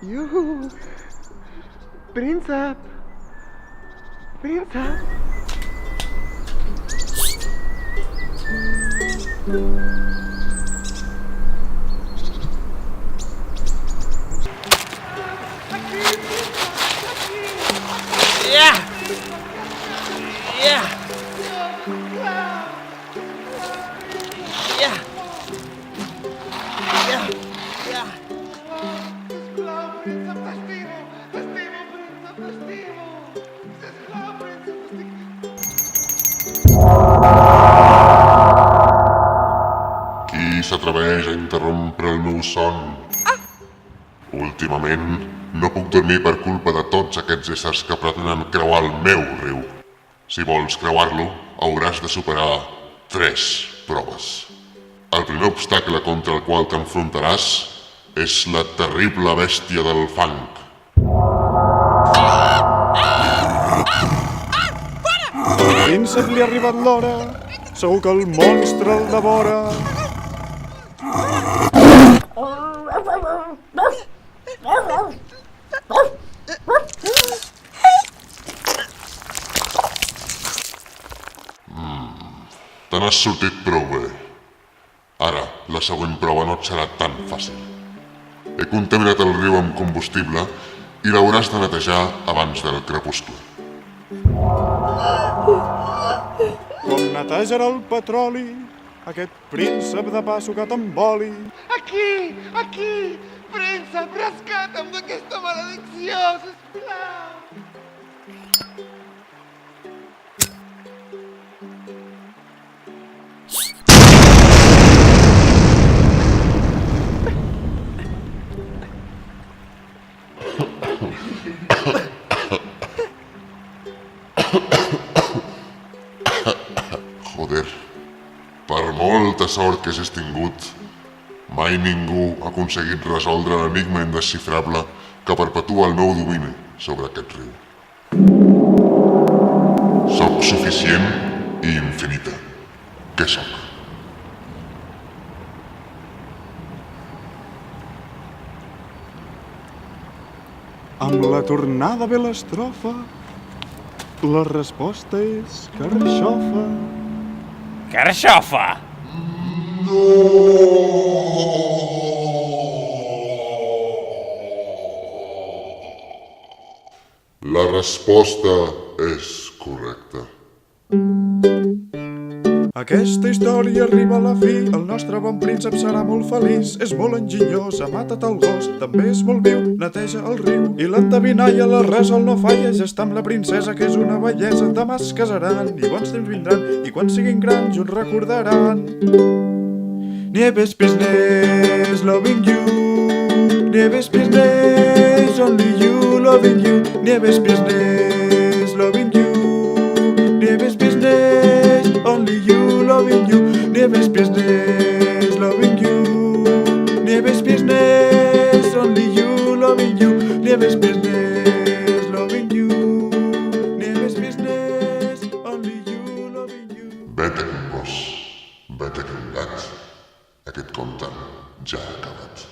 Juhu! Príncep! Príncep! Yeah! Yeah! Yeah! Yeah! Yeah! Sisplau, príncep, t'estimo! T'estimo, príncep, t'estimo! Sisplau, príncep, Qui s'atreveix a interrompre el meu son? Últimament no puc dormir per culpa de tots aquests éssers que pretenen creuar el meu riu. Si vols creuar-lo, hauràs de superar 3 proves. El primer obstacle contra el qual t'enfrontaràs és la terrible bèstia del fang. Al príncep li ha arribat l'hora, segur que el monstre el devora. Te n'has sortit prou bé. Ara, la següent prova no et serà tan fàcil. He contaminat el riu amb combustible i l'hauràs de netejar abans del crepuscle. Com netejarà el petroli, aquest príncep de pa sucat amb oli. Aquí! Aquí! Príncep, rescata'm d'aquesta maledicció, sisplau! Joder, per molta sort que hagis tingut, mai ningú ha aconseguit resoldre l'enigma indesxifrable que perpetua el meu domini sobre aquest riu. Soc suficient i infinita. Què soc? Amb la tornada ve l'estrofa, la resposta és carxofa. Carxofa! La resposta és correcta. Aquesta història arriba a la fi, el nostre bon príncep serà molt feliç. És molt enginyós, ha matat el gos, també és molt viu, neteja el riu. I l'endevinalla la resol no falla, ja està amb la princesa que és una bellesa. Demà es casaran i bons temps vindran, i quan siguin grans junts recordaran. Nieves business, loving you. Nieves business, only you, loving you. Nieves business, loving you. Nieves business, only you, loving you. Nieves business, loving you. Nieves business, only you, loving you. Nieves business, loving you. Nieves business, only you, loving you. Vete con gos, vete con gat. Aquest conte ja ha acabat.